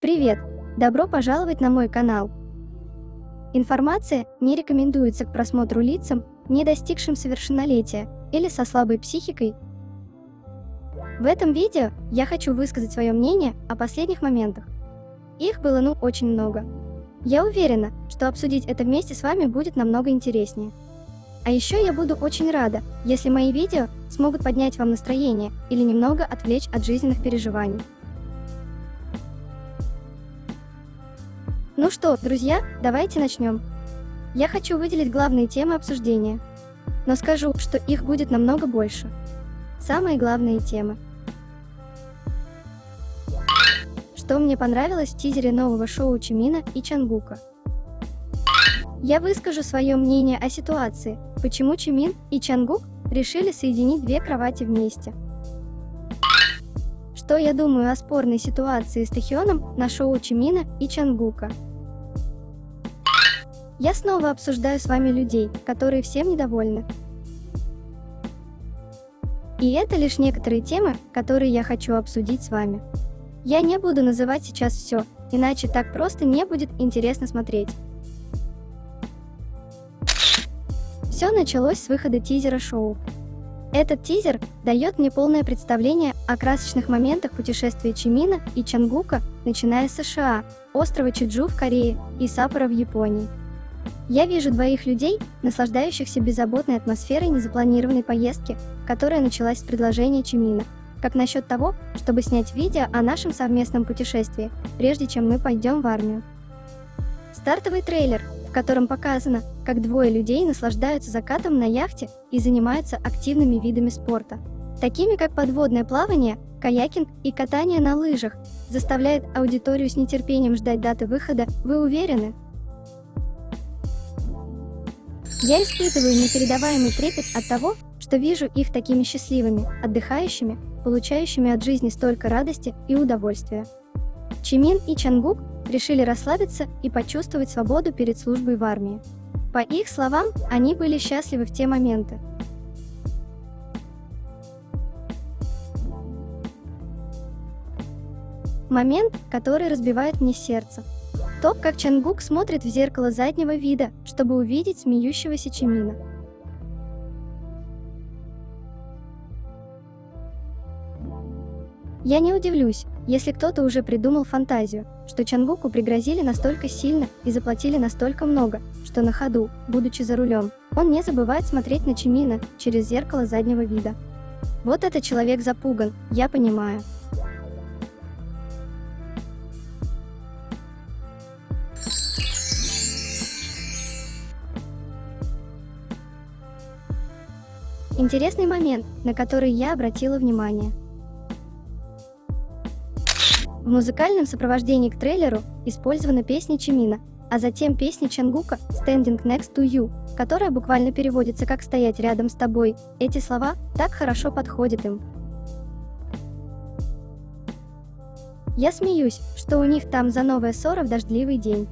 Привет! Добро пожаловать на мой канал. Информация не рекомендуется к просмотру лицам, не достигшим совершеннолетия или со слабой психикой. В этом видео я хочу высказать свое мнение о последних моментах. Их было очень много. Я уверена, что обсудить это вместе с вами будет намного интереснее. А еще я буду очень рада, если мои видео смогут поднять вам настроение или немного отвлечь от жизненных переживаний. Ну что, друзья, давайте начнем. Я хочу выделить главные темы обсуждения, но скажу, что их будет намного больше. Самые главные темы. Что мне понравилось в тизере нового шоу Чимина и Чонгука. Я выскажу свое мнение о ситуации, почему Чимин и Чонгук решили соединить две кровати вместе. Что я думаю о спорной ситуации с Тэхёном на шоу Чимина и Чонгука. Я снова обсуждаю с вами людей, которые всем недовольны. И это лишь некоторые темы, которые я хочу обсудить с вами. Я не буду называть сейчас все, иначе так просто не будет интересно смотреть. Все началось с выхода тизера шоу. Этот тизер дает мне полное представление о красочных моментах путешествия Чимина и Чонгука, начиная с США, острова Чеджу в Корее и Саппоро в Японии. Я вижу двоих людей, наслаждающихся беззаботной атмосферой незапланированной поездки, которая началась с предложения Чимина. Как насчет того, чтобы снять видео о нашем совместном путешествии, прежде чем мы пойдем в армию? Стартовый трейлер, в котором показано, как двое людей наслаждаются закатом на яхте и занимаются активными видами спорта, такими как подводное плавание, каякинг и катание на лыжах, заставляет аудиторию с нетерпением ждать даты выхода. Вы уверены? Я испытываю непередаваемый трепет от того, что вижу их такими счастливыми, отдыхающими, получающими от жизни столько радости и удовольствия. Чимин и Чонгук решили расслабиться и почувствовать свободу перед службой в армии. По их словам, они были счастливы в те моменты. Момент, который разбивает мне сердце. То, как Чонгук смотрит в зеркало заднего вида, чтобы увидеть смеющегося Чимина. Я не удивлюсь, если кто-то уже придумал фантазию, что Чонгуку пригрозили настолько сильно и заплатили настолько много, что на ходу, будучи за рулем, он не забывает смотреть на Чимина через зеркало заднего вида. Вот этот человек запуган, я понимаю. Интересный момент, на который я обратила внимание. В музыкальном сопровождении к трейлеру использована песня Чимина, а затем песня Чонгука «Standing Next to You», которая буквально переводится как «стоять рядом с тобой». Эти слова так хорошо подходят им. Я смеюсь, что у них там за новая ссора в дождливый день.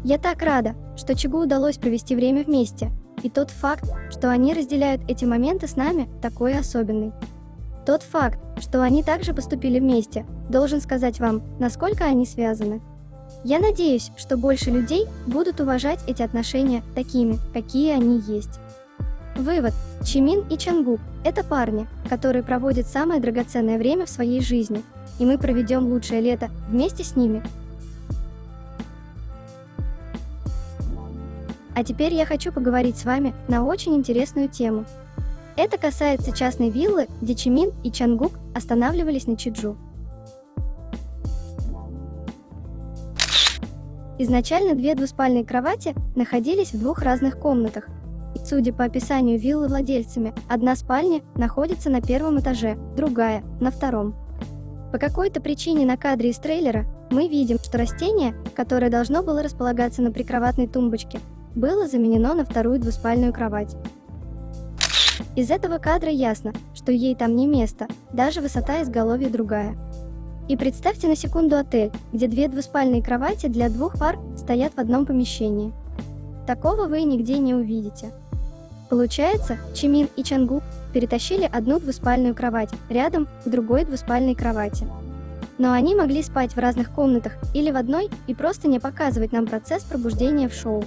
Я так рада, что Чигу удалось провести время вместе, и тот факт, что они разделяют эти моменты с нами, такой особенный. Тот факт, что они также поступили вместе, должен сказать вам, насколько они связаны. Я надеюсь, что больше людей будут уважать эти отношения такими, какие они есть. Вывод. Чимин и Чонгук – это парни, которые проводят самое драгоценное время в своей жизни, и мы проведем лучшее лето вместе с ними. А теперь я хочу поговорить с вами на очень интересную тему. Это касается частной виллы, где Чимин и Чонгук останавливались на Чеджу. Изначально две двуспальные кровати находились в двух разных комнатах. И, судя по описанию виллы владельцами, одна спальня находится на первом этаже, другая – на втором. По какой-то причине на кадре из трейлера мы видим, что растение, которое должно было располагаться на прикроватной тумбочке, было заменено на вторую двуспальную кровать. Из этого кадра ясно, что ей там не место, даже высота изголовья другая. И представьте на секунду отель, где две двуспальные кровати для двух пар стоят в одном помещении. Такого вы нигде не увидите. Получается, Чимин и Чангук перетащили одну двуспальную кровать рядом к другой двуспальной кровати. Но они могли спать в разных комнатах или в одной и просто не показывать нам процесс пробуждения в шоу.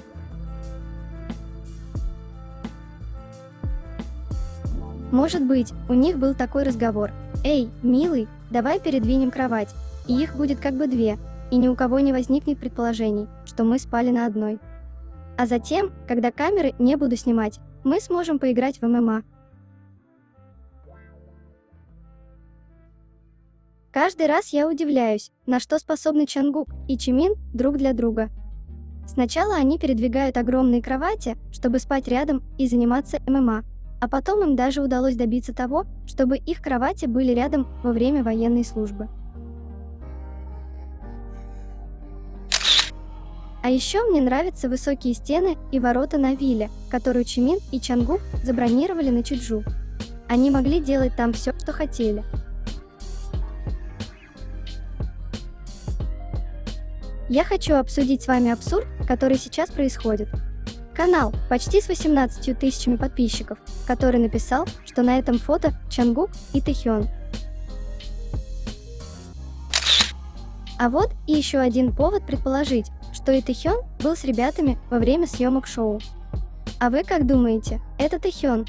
Может быть, у них был такой разговор: «Эй, милый, давай передвинем кровать», и их будет как бы две, и ни у кого не возникнет предположений, что мы спали на одной. А затем, когда камеры не буду снимать, мы сможем поиграть в ММА. Каждый раз я удивляюсь, на что способны Чангук и Чимин друг для друга. Сначала они передвигают огромные кровати, чтобы спать рядом и заниматься ММА, а потом им даже удалось добиться того, чтобы их кровати были рядом во время военной службы. А еще мне нравятся высокие стены и ворота на вилле, которую Чимин и Чангук забронировали на Чеджу. Они могли делать там все, что хотели. Я хочу обсудить с вами абсурд, который сейчас происходит. Канал почти с 18 тысячами подписчиков, который написал, что на этом фото Чангук и Тэхён. А вот и еще один повод предположить, что и Тэхён был с ребятами во время съемок шоу. А вы как думаете, это Тэхён?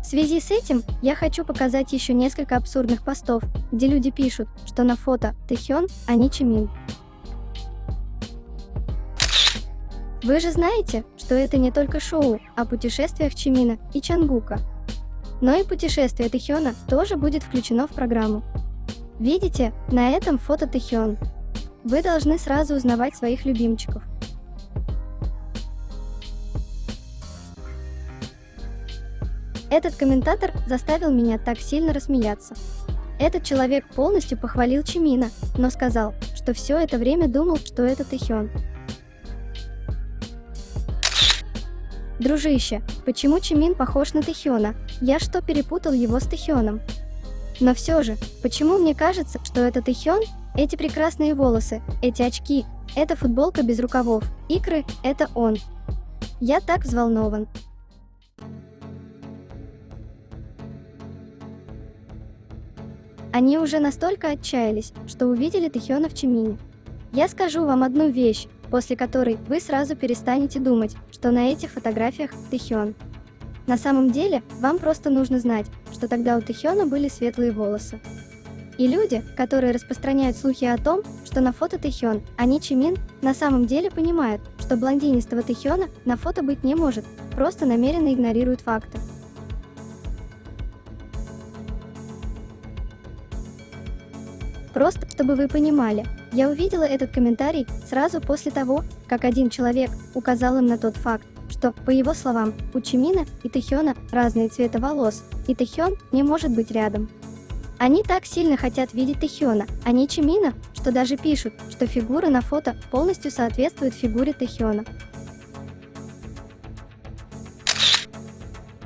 В связи с этим я хочу показать еще несколько абсурдных постов, где люди пишут, что на фото Тэхён, а не Чимин. Вы же знаете, что это не только шоу о путешествиях Чимина и Чангука. Но и путешествие Тэхёна тоже будет включено в программу. Видите, на этом фото Тэхён. Вы должны сразу узнавать своих любимчиков. Этот комментатор заставил меня так сильно рассмеяться. Этот человек полностью похвалил Чимина, но сказал, что все это время думал, что это Тэхён. Дружище, почему Чимин похож на Тэхёна? Я что, перепутал его с Тэхёном? Но все же, почему мне кажется, что это Тэхён? Эти прекрасные волосы, эти очки, эта футболка без рукавов, икры – это он. Я так взволнован. Они уже настолько отчаялись, что увидели Тэхёна в Чимине. Я скажу вам одну вещь, после которой вы сразу перестанете думать, что на этих фотографиях Тэхён. На самом деле, вам просто нужно знать, что тогда у Тэхёна были светлые волосы. И люди, которые распространяют слухи о том, что на фото Тэхён, а не Чимин, на самом деле понимают, что блондинистого Тэхёна на фото быть не может, просто намеренно игнорируют факты. Просто, чтобы вы понимали, я увидела этот комментарий сразу после того, как один человек указал им на тот факт, что, по его словам, у Чимина и Тэхёна разные цвета волос, и Тэхён не может быть рядом. Они так сильно хотят видеть Тэхёна, а не Чимина, что даже пишут, что фигура на фото полностью соответствует фигуре Тэхёна.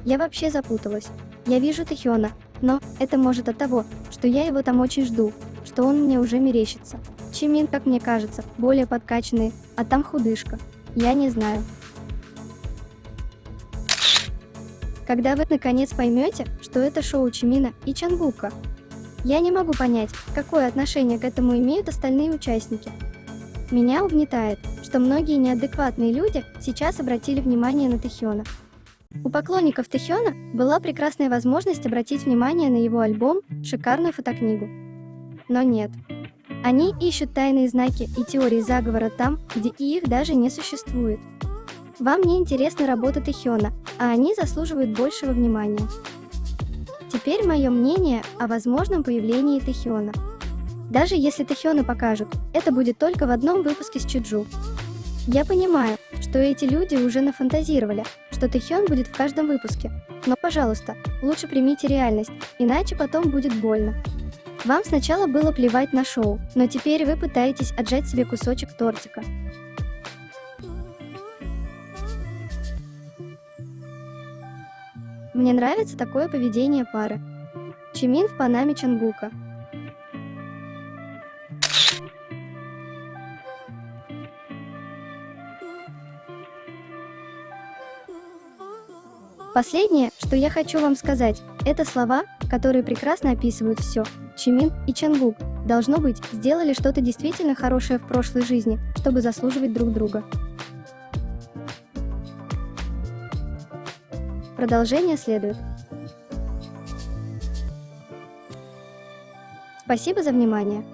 Я вообще запуталась. Я вижу Тэхёна, но это может от того, что я его там очень жду, что он мне уже мерещится. Чимин, как мне кажется, более подкачанный, а там худышка. Я не знаю. Когда вы наконец поймете, что это шоу Чимина и Чангука? Я не могу понять, какое отношение к этому имеют остальные участники. Меня угнетает, что многие неадекватные люди сейчас обратили внимание на Тэхёна. У поклонников Тэхёна была прекрасная возможность обратить внимание на его альбом, шикарную фотокнигу. Но нет. Они ищут тайные знаки и теории заговора там, где и их даже не существует. Вам не интересна работа Тэхёна, а они заслуживают большего внимания. Теперь мое мнение о возможном появлении Тэхёна. Даже если Тэхёна покажут, это будет только в одном выпуске с Чеджу. Я понимаю, что эти люди уже нафантазировали, что Тэхён будет в каждом выпуске, но, пожалуйста, лучше примите реальность, иначе потом будет больно. Вам сначала было плевать на шоу, но теперь вы пытаетесь отжать себе кусочек тортика. Мне нравится такое поведение пары. Чимин в панаме Чангука. Последнее, что я хочу вам сказать, это слова, которые прекрасно описывают все. Чимин и Чангук, должно быть, сделали что-то действительно хорошее в прошлой жизни, чтобы заслуживать друг друга. Продолжение следует. Спасибо за внимание.